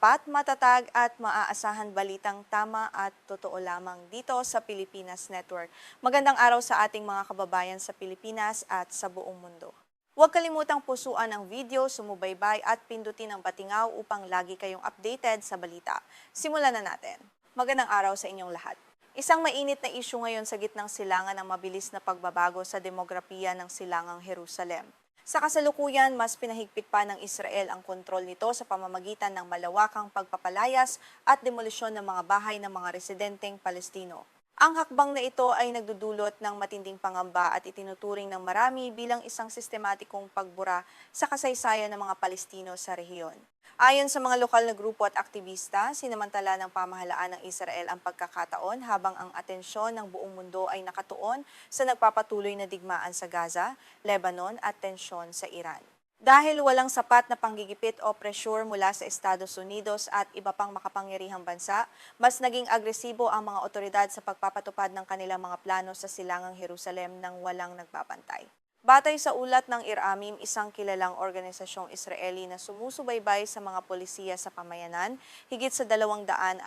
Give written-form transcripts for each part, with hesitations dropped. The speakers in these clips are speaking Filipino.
tapat, matatag at maaasahan balitang tama at totoo lamang dito sa Pilipinas Network. Magandang araw sa ating mga kababayan sa Pilipinas at sa buong mundo. Huwag kalimutang pusuan ang video, sumubaybay at pindutin ang patingaw upang lagi kayong updated sa balita. Simulan na natin. Magandang araw sa inyong lahat. Isang mainit na isyu ngayon sa gitnang silangan ng mabilis na pagbabago sa demografiya ng silangang Jerusalem. Sa kasalukuyan, mas pinahigpit pa ng Israel ang kontrol nito sa pamamagitan ng malawakang pagpapalayas at demolisyon ng mga bahay ng mga residenteng Palestino. Ang hakbang na ito ay nagdudulot ng matinding pangamba at itinuturing ng marami bilang isang sistematikong pagbura sa kasaysayan ng mga Palestino sa rehiyon. Ayon sa mga lokal na grupo at aktivista, sinamantala ng pamahalaan ng Israel ang pagkakataon habang ang atensyon ng buong mundo ay nakatuon sa nagpapatuloy na digmaan sa Gaza, Lebanon at tensyon sa Iran. Dahil walang sapat na panggigipit o pressure mula sa Estados Unidos at iba pang makapangyarihang bansa, mas naging agresibo ang mga otoridad sa pagpapatupad ng kanilang mga plano sa silangang Jerusalem nang walang nagbabantay. Batay sa ulat ng Iramim, isang kilalang organisasyong Israeli na sumusubaybay sa mga polisiya sa pamayanan, higit sa 260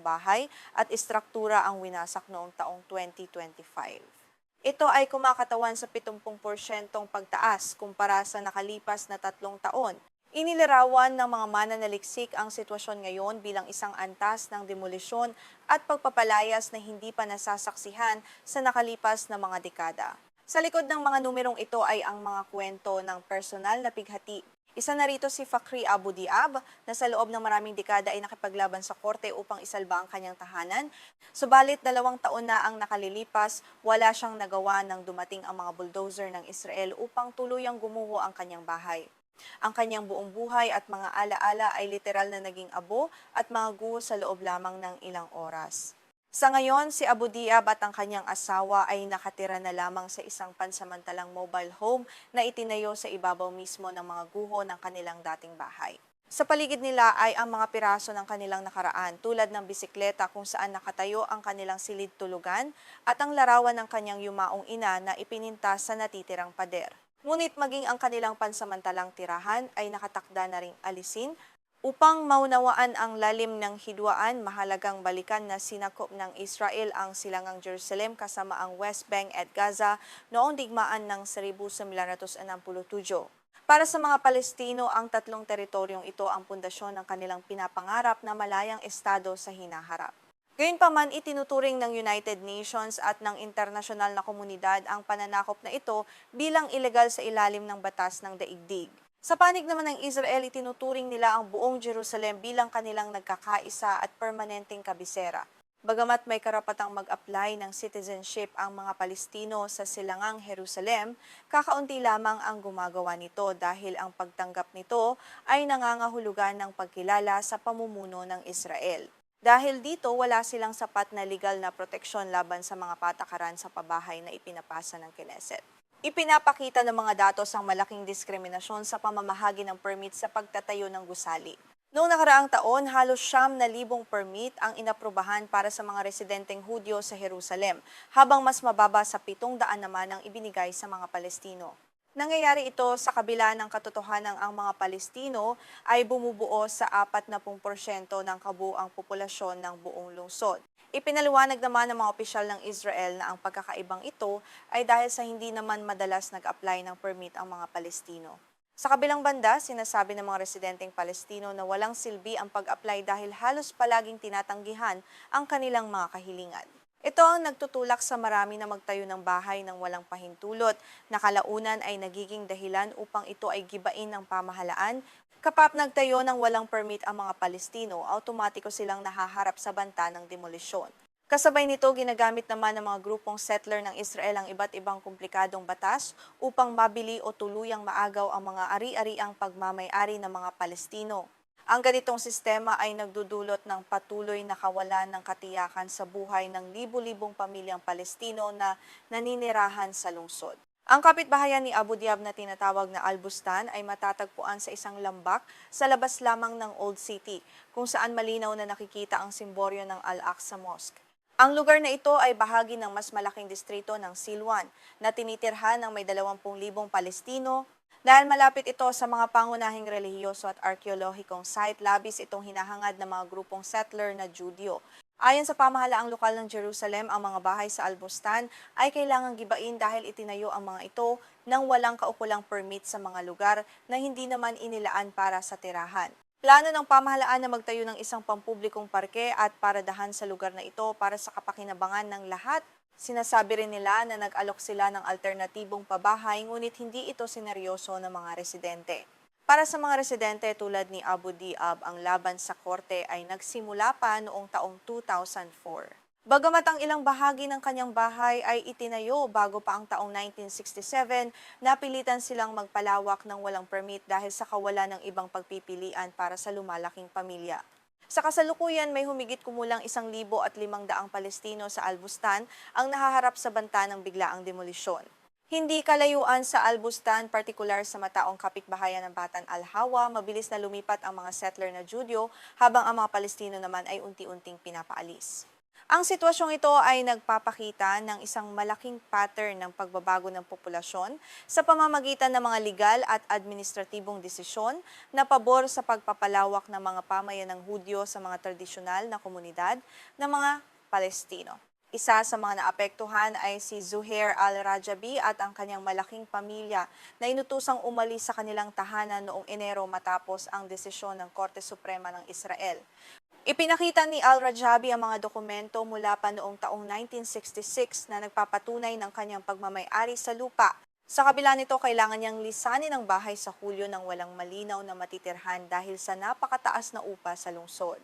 bahay at istruktura ang winasak noong taong 2025. Ito ay kumakatawan sa 70% pagtaas kumpara sa nakalipas na 3 taon. Inilarawan ng mga mananaliksik ang sitwasyon ngayon bilang isang antas ng demolisyon at pagpapalayas na hindi pa nasasaksihan sa nakalipas na mga dekada. Sa likod ng mga numerong ito ay ang mga kwento ng personal na pighati. Isa na rito si Fakhri Abu Diab na sa loob ng maraming dekada ay nakipaglaban sa korte upang isalba ang kanyang tahanan. Subalit 2 taon na ang nakalilipas, wala siyang nagawa nang dumating ang mga bulldozer ng Israel upang tuluyang gumuho ang kanyang bahay. Ang kanyang buong buhay at mga alaala ay literal na naging abo at mga guho sa loob lamang ng ilang oras. Sa ngayon, si Abu Diab at ang kanyang asawa ay nakatira na lamang sa isang pansamantalang mobile home na itinayo sa ibabaw mismo ng mga guho ng kanilang dating bahay. Sa paligid nila ay ang mga piraso ng kanilang nakaraan tulad ng bisikleta kung saan nakatayo ang kanilang silid tulugan at ang larawan ng kanyang yumaong ina na ipininta sa natitirang pader. Ngunit maging ang kanilang pansamantalang tirahan ay nakatakda na ring alisin. Upang maunawaan ang lalim ng hidwaan, mahalagang balikan na sinakop ng Israel ang silangang Jerusalem kasama ang West Bank at Gaza noong digmaan ng 1967. Para sa mga Palestino, ang 3 teritoryong ito ang pundasyon ng kanilang pinapangarap na malayang estado sa hinaharap. Gayunpaman, itinuturing ng United Nations at ng internasyonal na komunidad ang pananakop na ito bilang ilegal sa ilalim ng batas ng daigdig. Sa panig naman ng Israel, itinuturing nila ang buong Jerusalem bilang kanilang nagkakaisa at permanenteng kabisera. Bagamat may karapatang mag-apply ng citizenship ang mga Palestino sa silangang Jerusalem, kakaunti lamang ang gumagawa nito dahil ang pagtanggap nito ay nangangahulugan ng pagkilala sa pamumuno ng Israel. Dahil dito, wala silang sapat na legal na proteksyon laban sa mga patakaran sa pabahay na ipinapasa ng Knesset. Ipinapakita ng mga datos ang malaking diskriminasyon sa pamamahagi ng permit sa pagtatayo ng gusali. Noong nakaraang taon, halos 9,000 permit ang inaprubahan para sa mga residenteng Hudyo sa Jerusalem, habang mas mababa sa 700 naman ang ibinigay sa mga Palestino. Nangyayari ito sa kabila ng katotohanan ang mga Palestino ay bumubuo sa 40% ng kabuuang populasyon ng buong lungsod. Ipinaliwanag naman ng mga opisyal ng Israel na ang pagkakaibang ito ay dahil sa hindi naman madalas nag-apply ng permit ang mga Palestino. Sa kabilang banda, sinasabi ng mga residenteng Palestino na walang silbi ang pag-apply dahil halos palaging tinatanggihan ang kanilang mga kahilingan. Ito ang nagtutulak sa marami na magtayo ng bahay ng walang pahintulot na kalaunan ay nagiging dahilan upang ito ay gibain ng pamahalaan. Kapag nagtayo ng walang permit ang mga Palestino, automatiko silang nahaharap sa banta ng demolisyon. Kasabay nito, ginagamit naman ng mga grupong settler ng Israel ang iba't ibang komplikadong batas upang mabili o tuluyang maagaw ang mga ari-ariang pagmamay-ari ng mga Palestino. Ang ganitong sistema ay nagdudulot ng patuloy na kawalan ng katiyakan sa buhay ng libu-libong pamilyang Palestino na naninirahan sa lungsod. Ang kapitbahayan ni Abu Diab na tinatawag na Al-Bustan ay matatagpuan sa isang lambak sa labas lamang ng Old City, kung saan malinaw na nakikita ang simboryo ng Al-Aqsa Mosque. Ang lugar na ito ay bahagi ng mas malaking distrito ng Silwan na tinitirhan ng may 20,000 Palestino Dahil malapit ito sa mga pangunahing relihiyoso at arkeolohikong site, labis itong hinahangad ng mga grupong settler na Judyo. Ayon sa pamahalaang lokal ng Jerusalem, ang mga bahay sa Albustan ay kailangang gibain dahil itinayo ang mga ito nang walang kaukulang permit sa mga lugar na hindi naman inilaan para sa tirahan. Plano ng pamahalaan na magtayo ng isang pampublikong parke at paradahan sa lugar na ito para sa kapakinabangan ng lahat. Sinasabi rin nila na nag-alok sila ng alternatibong pabahay ngunit hindi ito sineryoso ng mga residente. Para sa mga residente tulad ni Abu Diab, ang laban sa korte ay nagsimula pa noong taong 2004. Bagamat ang ilang bahagi ng kanyang bahay ay itinayo bago pa ang taong 1967, napilitan silang magpalawak ng walang permit dahil sa kawalan ng ibang pagpipilian para sa lumalaking pamilya. Sa kasalukuyan, may humigit kumulang 1,500 Palestino sa Albustan ang nahaharap sa banta ng biglaang demolisyon. Hindi kalayuan sa Albustan, partikular sa mataong kapitbahayan ng Batan al-Hawa, mabilis na lumipat ang mga settler na Judyo habang ang mga Palestino naman ay unti-unting pinapaalis. Ang sitwasyong ito ay nagpapakita ng isang malaking pattern ng pagbabago ng populasyon sa pamamagitan ng mga legal at administratibong desisyon na pabor sa pagpapalawak ng mga pamayanang Hudyo sa mga tradisyonal na komunidad ng mga Palestino. Isa sa mga naapektuhan ay si Zuhair al-Rajabi at ang kanyang malaking pamilya na inutusang umalis sa kanilang tahanan noong Enero matapos ang desisyon ng Korte Suprema ng Israel. Ipinakita ni al-Rajabi ang mga dokumento mula pa noong taong 1966 na nagpapatunay ng kanyang pagmamay-ari sa lupa. Sa kabila nito, kailangan niyang lisanin ang bahay sa Hulyo ng walang malinaw na matitirhan dahil sa napakataas na upa sa lungsod.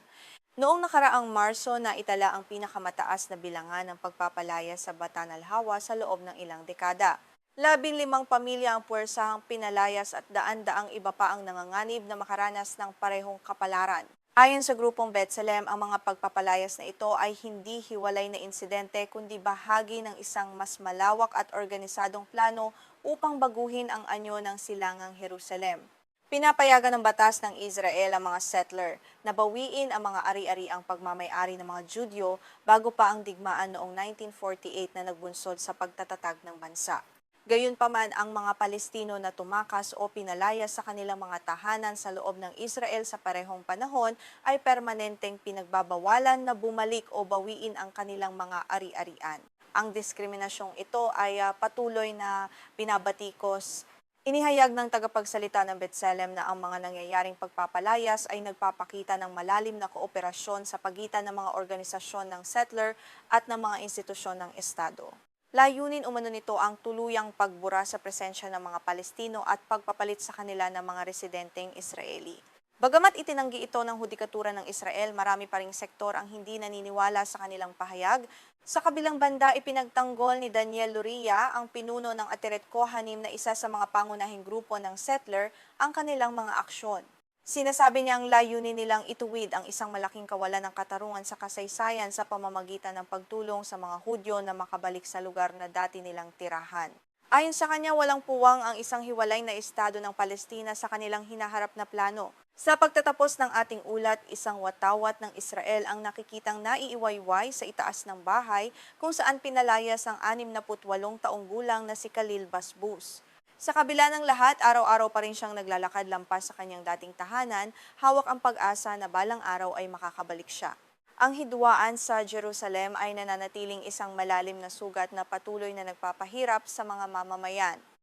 Noong nakaraang Marso na itala ang pinakamataas na bilangan ng pagpapalaya sa Batan al-Hawa sa loob ng ilang dekada. 15 pamilya ang puwersahang pinalayas at daan-daang iba pa ang nanganganib na makaranas ng parehong kapalaran. Ayon sa grupong B'Tselem, ang mga pagpapalayas na ito ay hindi hiwalay na insidente kundi bahagi ng isang mas malawak at organisadong plano upang baguhin ang anyo ng silangang Jerusalem. Pinapayagan ng batas ng Israel ang mga settler na bawiin ang mga ari-ari ang pagmamay-ari ng mga Judyo bago pa ang digmaan noong 1948 na nagbunsod sa pagtatatag ng bansa. Gayunpaman, ang mga Palestino na tumakas o pinalaya sa kanilang mga tahanan sa loob ng Israel sa parehong panahon ay permanenteng pinagbabawalan na bumalik o bawiin ang kanilang mga ari-arian. Ang diskriminasyong ito ay patuloy na binabatikos. Inihayag ng tagapagsalita ng B'Tselem na ang mga nangyayaring pagpapalayas ay nagpapakita ng malalim na kooperasyon sa pagitan ng mga organisasyon ng settler at ng mga institusyon ng Estado. Layunin umano nito ang tuluyang pagbura sa presensya ng mga Palestino at pagpapalit sa kanila ng mga residenteng Israeli. Bagamat itinanggi ito ng Hudikatura ng Israel, marami pa ring sektor ang hindi naniniwala sa kanilang pahayag. Sa kabilang banda, ipinagtanggol ni Daniel Luria, ang pinuno ng Ateret Kohanim na isa sa mga pangunahing grupo ng settler, ang kanilang mga aksyon. Sinasabi niyang layunin nilang ituwid ang isang malaking kawalan ng katarungan sa kasaysayan sa pamamagitan ng pagtulong sa mga Hudyo na makabalik sa lugar na dati nilang tirahan. Ayon sa kanya, walang puwang ang isang hiwalay na estado ng Palestina sa kanilang hinaharap na plano. Sa pagtatapos ng ating ulat, isang watawat ng Israel ang nakikitang naiiwayway sa itaas ng bahay kung saan pinalayas ang 68 taong gulang na si Khalil Basbous. Sa kabila ng lahat, araw-araw pa rin siyang naglalakad lampas sa kanyang dating tahanan, hawak ang pag-asa na balang araw ay makakabalik siya. Ang hidwaan sa Jerusalem ay nananatiling isang malalim na sugat na patuloy na nagpapahirap sa mga mamamayan.